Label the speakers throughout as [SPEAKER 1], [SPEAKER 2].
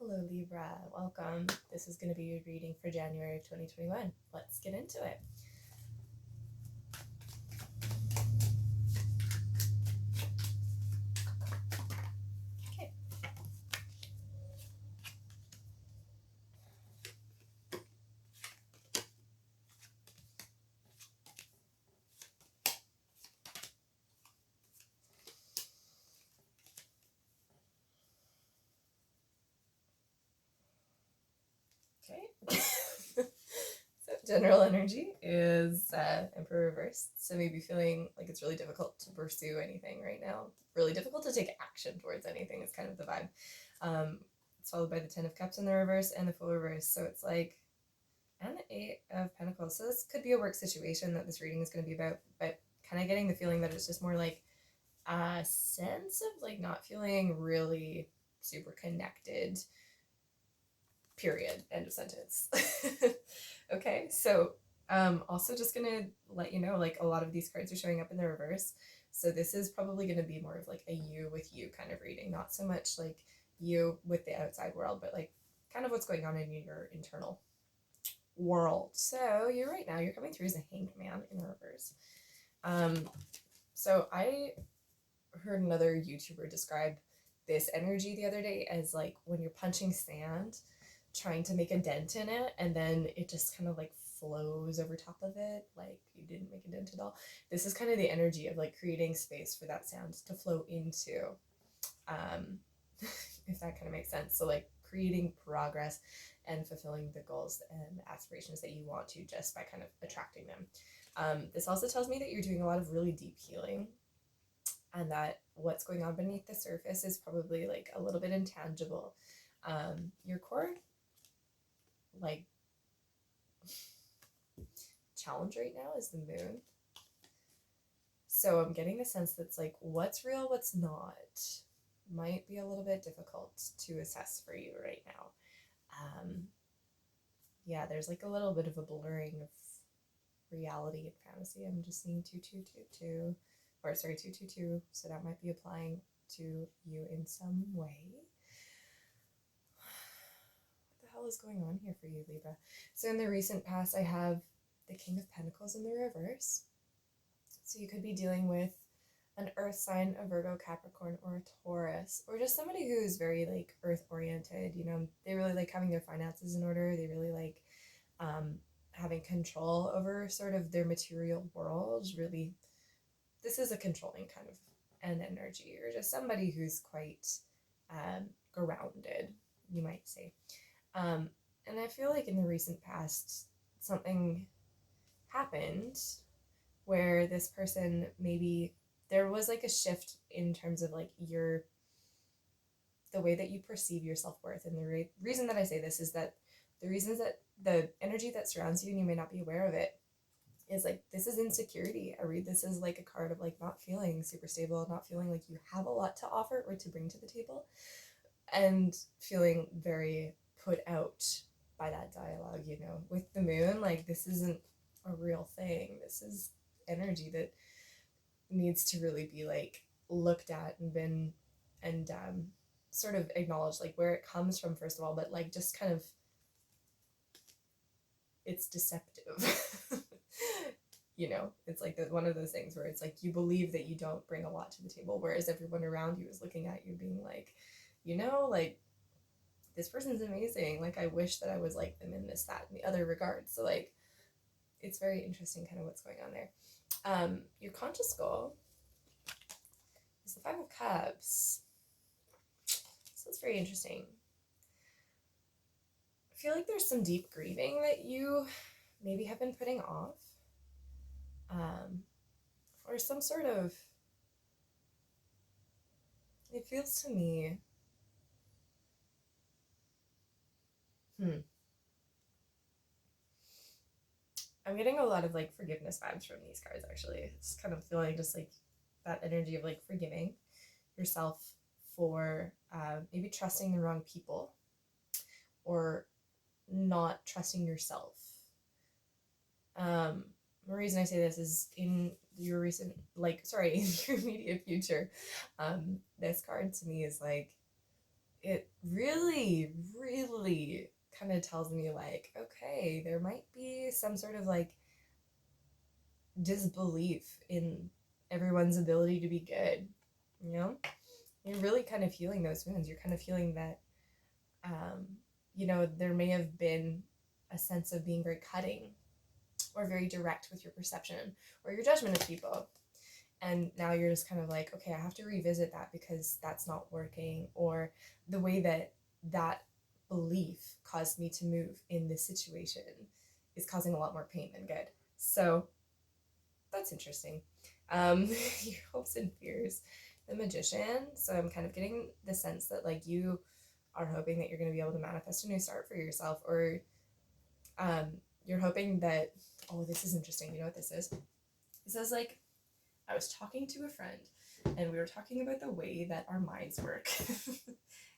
[SPEAKER 1] Hello Libra, welcome. This is going to be your reading for January of 2021. Let's get into it. Okay. Okay. So general energy is Emperor reversed. So maybe feeling like it's really difficult to pursue anything right now. Really difficult to take action towards anything is kind of the vibe. It's followed by the Ten of Cups in the reverse and the Fool reverse. So it's like, and the Eight of Pentacles. So this could be a work situation that this reading is going to be about, but kind of getting the feeling that it's just more like a sense of like not feeling really super connected, period, end of sentence. Okay, so also just gonna let you know, like, a lot of these cards are showing up in the reverse, so this is probably going to be more of like a you with you kind of reading, not so much like you with the outside world, but like kind of what's going on in your internal world. So you're right now, you're coming through as a Hanged Man in the reverse. So I heard another YouTuber describe this energy the other day as like when you're punching sand, trying to make a dent in it, and then it just kind of like flows over top of it, like you didn't make a dent at all. This is kind of the energy of like creating space for that sand to flow into, if that kind of makes sense. So like creating progress and fulfilling the goals and aspirations that you want to, just by kind of attracting them. This also tells me that you're doing a lot of really deep healing, and that what's going on beneath the surface is probably like a little bit intangible. Your core like challenge right now is the moon. So I'm getting the sense that's like what's real, what's not, might be a little bit difficult to assess for you right now. Yeah, there's like a little bit of a blurring of reality and fantasy. I'm just seeing 2222, or sorry, 222, so that might be applying to you in some way. What the hell is going on here for you, Libra? So in the recent past, I have the King of Pentacles in the reverse. So you could be dealing with an earth sign, a Virgo, Capricorn, or a Taurus, or just somebody who's very like earth oriented. You know, they really like having their finances in order. They really like having control over sort of their material world. Really, this is a controlling kind of an energy, or just somebody who's quite grounded, you might say. And I feel like in the recent past, something happened where this person, maybe there was like a shift in terms of like the way that you perceive your self-worth. And the reason that I say this is that the reasons that the energy that surrounds you, and you may not be aware of it, is like, this is insecurity. I read this as like a card of like not feeling super stable, not feeling like you have a lot to offer or to bring to the table, and feeling very put out by that dialogue, you know, with the moon. Like, this isn't a real thing. This is energy that needs to really be like looked at and been, and sort of acknowledged, like where it comes from first of all, but like just kind of, it's deceptive. You know, it's like one of those things where it's like you believe that you don't bring a lot to the table, whereas everyone around you is looking at you being like, you know, like, this person's amazing, like I wish that I was like them in this, that, and the other regard. So like, it's very interesting kind of what's going on there. Your conscious goal is the Five of Cups. So it's very interesting. I feel like there's some deep grieving that you maybe have been putting off, or some sort of, it feels to me, I'm getting a lot of like forgiveness vibes from these cards, actually. It's kind of feeling just like that energy of like forgiving yourself for maybe trusting the wrong people, or not trusting yourself. The reason I say this is in your recent, like, sorry, in your immediate future, this card to me is like, it really, body kind of tells me like, okay, there might be some sort of like disbelief in everyone's ability to be good, you know? You're really kind of healing those wounds. You're kind of healing that, there may have been a sense of being very cutting or very direct with your perception or your judgment of people. And now you're just kind of like, okay, I have to revisit that because that's not working, or the way that that belief caused me to move in this situation is causing a lot more pain than good. So that's interesting. Your hopes and fears, the Magician. So I'm kind of getting the sense that like you are hoping that you're going to be able to manifest a new start for yourself, or you're hoping that, oh, this is interesting. You know what this is? It says like, I was talking to a friend and we were talking about the way that our minds work.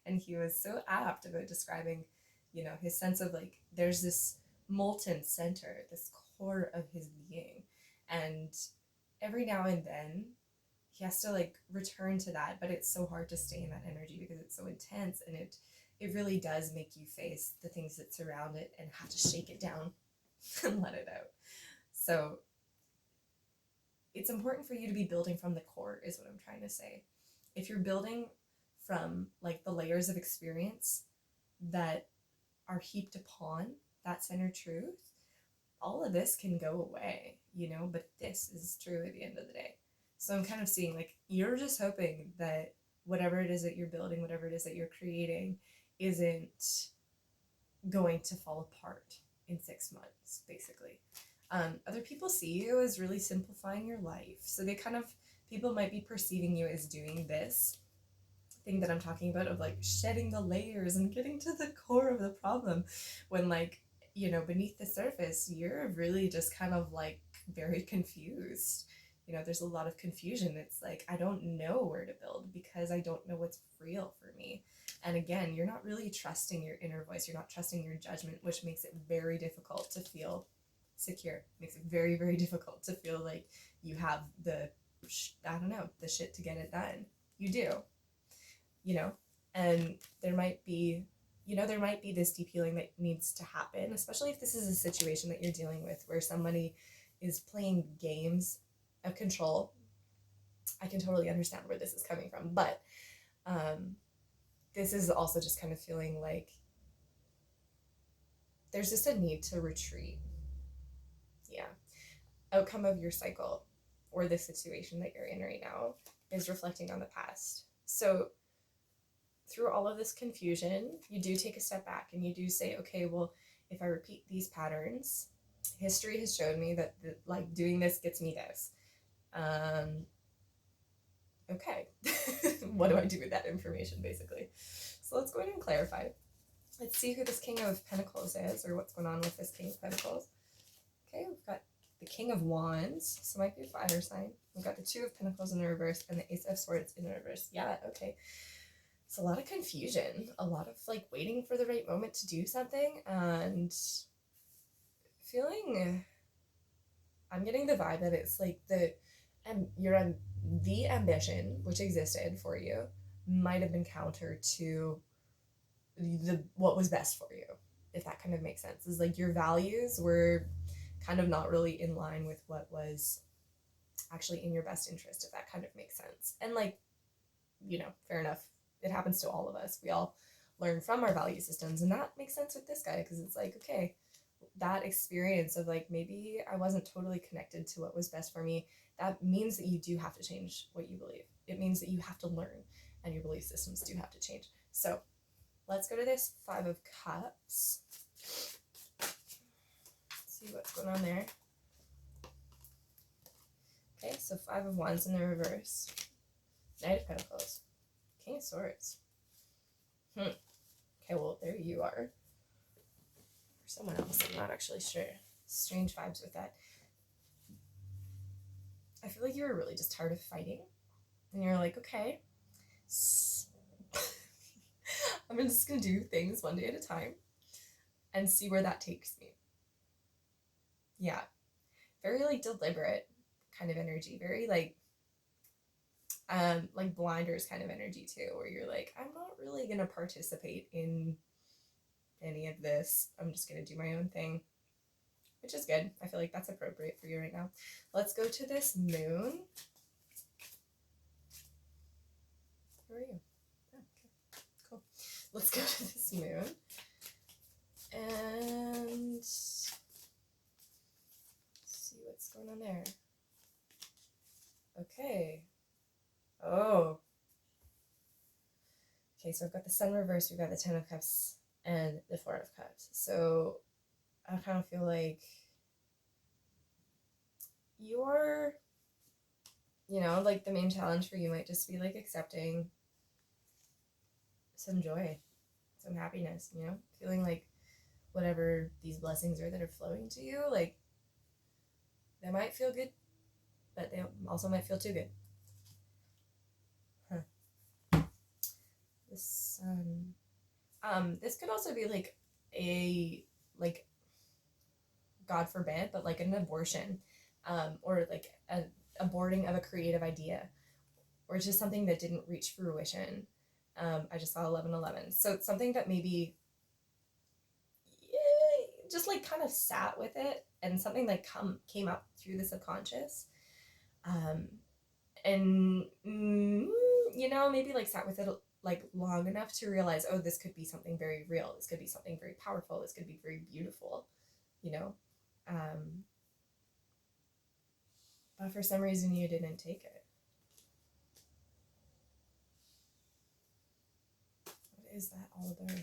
[SPEAKER 1] And he was so apt about describing, his sense of like, there's this molten center, this core of his being. And every now and then he has to like return to that, but it's so hard to stay in that energy because it's so intense, and it really does make you face the things that surround it and have to shake it down and let it out. So it's important for you to be building from the core is what I'm trying to say. If you're building from like the layers of experience that are heaped upon that center truth, all of this can go away, but this is true at the end of the day. So I'm kind of seeing like, you're just hoping that whatever it is that you're building, whatever it is that you're creating isn't going to fall apart in 6 months, basically. Other people see you as really simplifying your life. So people might be perceiving you as doing this thing that I'm talking about of like shedding the layers and getting to the core of the problem, when like, beneath the surface, you're really just kind of like very confused. There's a lot of confusion. It's like, I don't know where to build because I don't know what's real for me. And again, you're not really trusting your inner voice. You're not trusting your judgment, which makes it very difficult to feel secure. Makes it very, very difficult to feel like you have the shit to get it done. You do, and there might be this deep healing that needs to happen, especially if this is a situation that you're dealing with where somebody is playing games of control. I can totally understand where this is coming from, but this is also just kind of feeling like there's just a need to retreat. Yeah. Outcome of your cycle or the situation that you're in right now is reflecting on the past. So through all of this confusion, you do take a step back and you do say, okay, well, if I repeat these patterns, history has shown me that like doing this gets me this. Okay, what do I do with that information, basically? So let's go ahead and clarify. Let's see who this King of Pentacles is, or what's going on with this King of Pentacles. Okay, we've got the King of Wands, so it might be a fire sign. We've got the Two of Pentacles in the reverse and the Ace of Swords in the reverse. Yeah, okay. It's a lot of confusion, a lot of like waiting for the right moment to do something, and feeling, I'm getting the vibe that it's like the ambition which existed for you might have been counter to what was best for you, if that kind of makes sense. Is like your values were kind of not really in line with what was actually in your best interest, if that kind of makes sense. And like, fair enough. It happens to all of us. We all learn from our value systems, and that makes sense with this guy, because it's like, okay, that experience of like, maybe I wasn't totally connected to what was best for me. That means that you do have to change what you believe. It means that you have to learn, and your belief systems do have to change. So let's go to this Five of Cups. See what's going on there. Okay, so Five of Wands in the reverse. Knight of Pentacles. King of Swords. Okay, well, there you are. Or someone else, I'm not actually sure. Strange vibes with that. I feel like you were really just tired of fighting. And you're like, okay, I'm just going to do things one day at a time and see where that takes me. Yeah. Very, like, deliberate kind of energy. Very, like blinders kind of energy, too, where you're like, I'm not really going to participate in any of this. I'm just going to do my own thing, which is good. I feel like that's appropriate for you right now. Let's go to this moon. Where are you? Oh, okay, cool. Let's go to this moon and see what's going on there. Okay. Oh. Okay, so I've got the Sun reversed, we've got the Ten of Cups, and the Four of Cups. So I kind of feel like you're, you know, like the main challenge for you might just be like accepting some joy, some happiness, you know, feeling like whatever these blessings are that are flowing to you, like they might feel good, but they also might feel too good. The Sun. This could also be like like God forbid, but like an abortion, or like an aborting of a creative idea, or just something that didn't reach fruition. I just saw 1111. So it's something that maybe just like kind of sat with it, and something like came up through the subconscious, and you know, maybe like sat with it like long enough to realize, oh, this could be something very real. This could be something very powerful. This could be very beautiful, you know. But for some reason you didn't take it. What is that all about?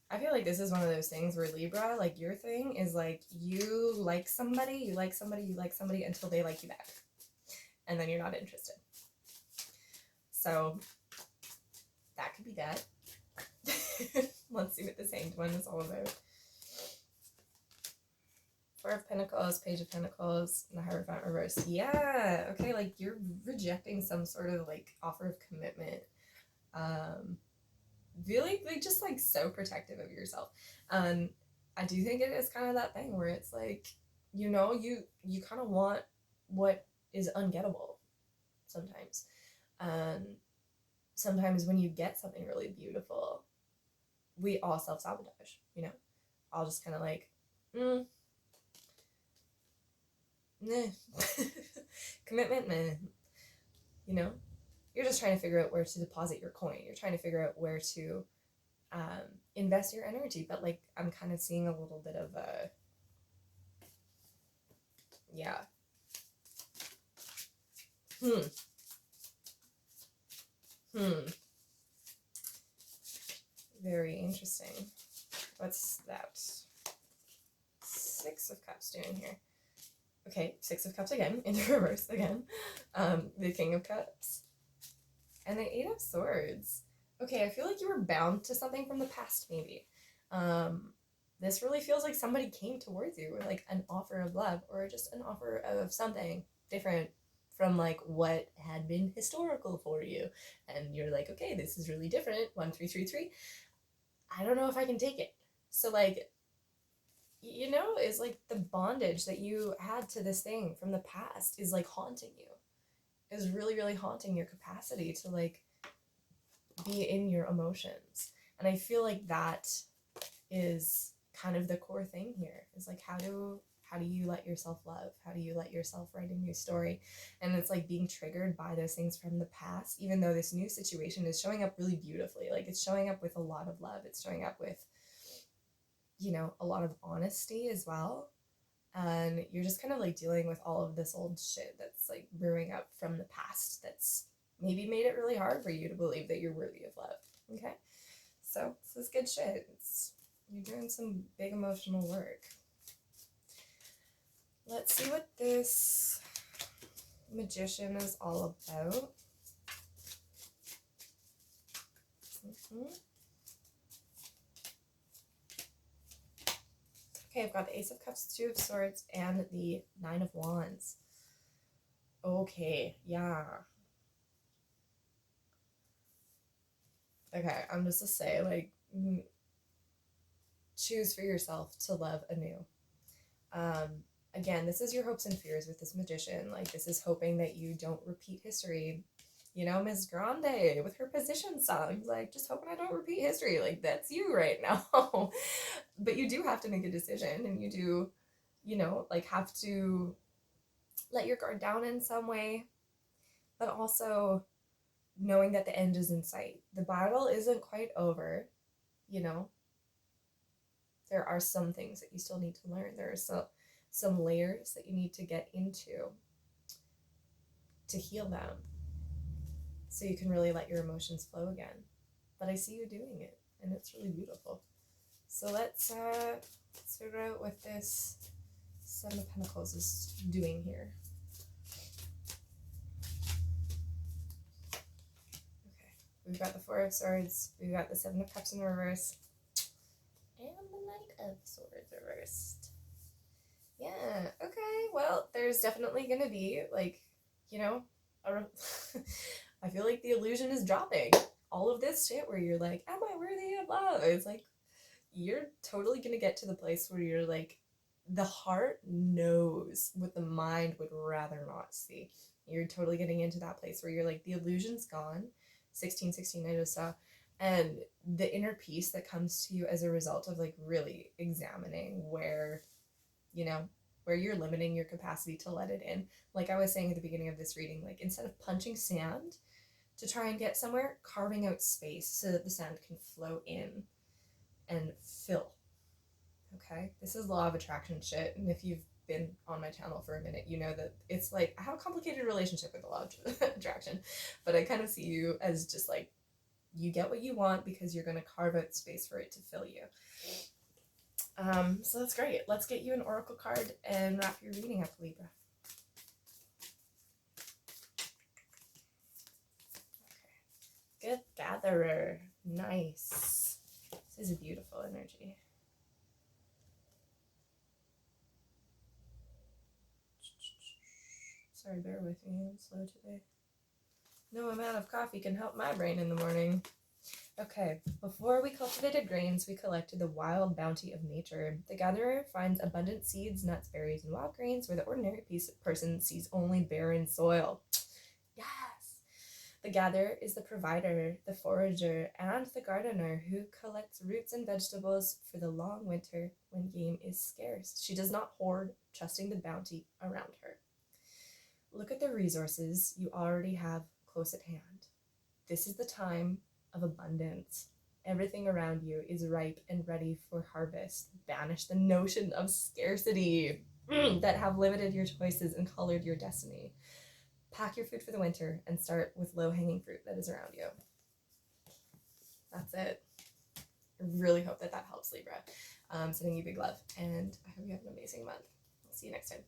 [SPEAKER 1] I feel like this is one of those things where Libra, like your thing is like you like somebody, you like somebody, you like somebody until they like you back. And then you're not interested. So that could be that. Let's see what the Hanged One is all about. Four of Pentacles, Page of Pentacles, and the Hierophant reversed. Yeah, okay, like you're rejecting some sort of like offer of commitment. Really, like just like so protective of yourself. I do think it is kind of that thing where it's like, you know, you kind of want what is ungettable sometimes. Sometimes when you get something really beautiful, we all self-sabotage, you know. I'll just kind of like, nah. Commitment, nah. You know, you're just trying to figure out where to deposit your coin. You're trying to figure out where to invest your energy. But like, I'm kind of seeing a little bit of a, yeah. Very interesting. What's that? Six of Cups doing here. Okay, Six of Cups again, in the reverse again. The King of Cups. And the Eight of Swords. Okay, I feel like you were bound to something from the past, maybe. This really feels like somebody came towards you with like an offer of love, or just an offer of something different from like what had been historical for you. And you're like, okay, this is really different. 1333. I don't know if I can take it. So like, you know, is like the bondage that you had to this thing from the past is like haunting you. Is really, really haunting your capacity to like be in your emotions. And I feel like that is kind of the core thing here, is like how do you let yourself love? How do you let yourself write a new story? And it's like being triggered by those things from the past, even though this new situation is showing up really beautifully. Like it's showing up with a lot of love. It's showing up with, you know, a lot of honesty as well. And you're just kind of like dealing with all of this old shit that's like brewing up from the past that's maybe made it really hard for you to believe that you're worthy of love. Okay, so this is good shit. You're doing some big emotional work. Let's see what this Magician is all about. Okay, I've got the Ace of Cups, Two of Swords, and the Nine of Wands. Okay, yeah. Okay, I'm just to say, like, choose for yourself to love anew. Again, this is your hopes and fears with this Magician. Like, this is hoping that you don't repeat history You know, Miss Grande with her position songs, like, just hoping I don't repeat history. Like, that's you right now. But you do have to make a decision, and you do, you know, like, have to let your guard down in some way, but also knowing that the end is in sight. The battle isn't quite over, you know. There are some things that you still need to learn. There are some layers that you need to get into to heal them, so you can really let your emotions flow again. But I see you doing it, and it's really beautiful. So let's figure out what this Seven of Pentacles is doing here. Okay, we've got the Four of Swords, we've got the Seven of Cups in reverse, and the Knight of Swords reversed. Yeah, okay, well, there's definitely gonna be, like, you know, I feel like the illusion is dropping. All of this shit where you're like, am I worthy of love? It's like, you're totally gonna get to the place where you're like, the heart knows what the mind would rather not see. You're totally getting into that place where you're like, the illusion's gone. 1616 I just saw. And the inner peace that comes to you as a result of like really examining where, you know, where you're limiting your capacity to let it in. Like I was saying at the beginning of this reading, like instead of punching sand to try and get somewhere, carving out space so that the sand can flow in and fill. Okay, this is law of attraction shit, and if you've been on my channel for a minute, you know that it's like, I have a complicated relationship with the law of attraction, but I kind of see you as just like, you get what you want because you're going to carve out space for it to fill you. So that's great. Let's get you an oracle card and wrap your reading up, Libra. Okay. Good Gatherer. Nice. This is a beautiful energy. Sorry, bear with me. I'm slow today. No amount of coffee can help my brain in the morning. Okay, before we cultivated grains, we collected the wild bounty of nature. The gatherer finds abundant seeds, nuts, berries, and wild grains where the ordinary person sees only barren soil. Yes! The gatherer is the provider, the forager, and the gardener who collects roots and vegetables for the long winter when game is scarce. She does not hoard, trusting the bounty around her. Look at the resources you already have close at hand. This is the time of abundance. Everything around you is ripe and ready for harvest. Banish the notion of scarcity that have limited your choices and colored your destiny. Pack your food for the winter and start with low-hanging fruit that is around you. That's it. I really hope that helps, Libra. Sending you big love, and I hope you have an amazing month. I'll see you next time.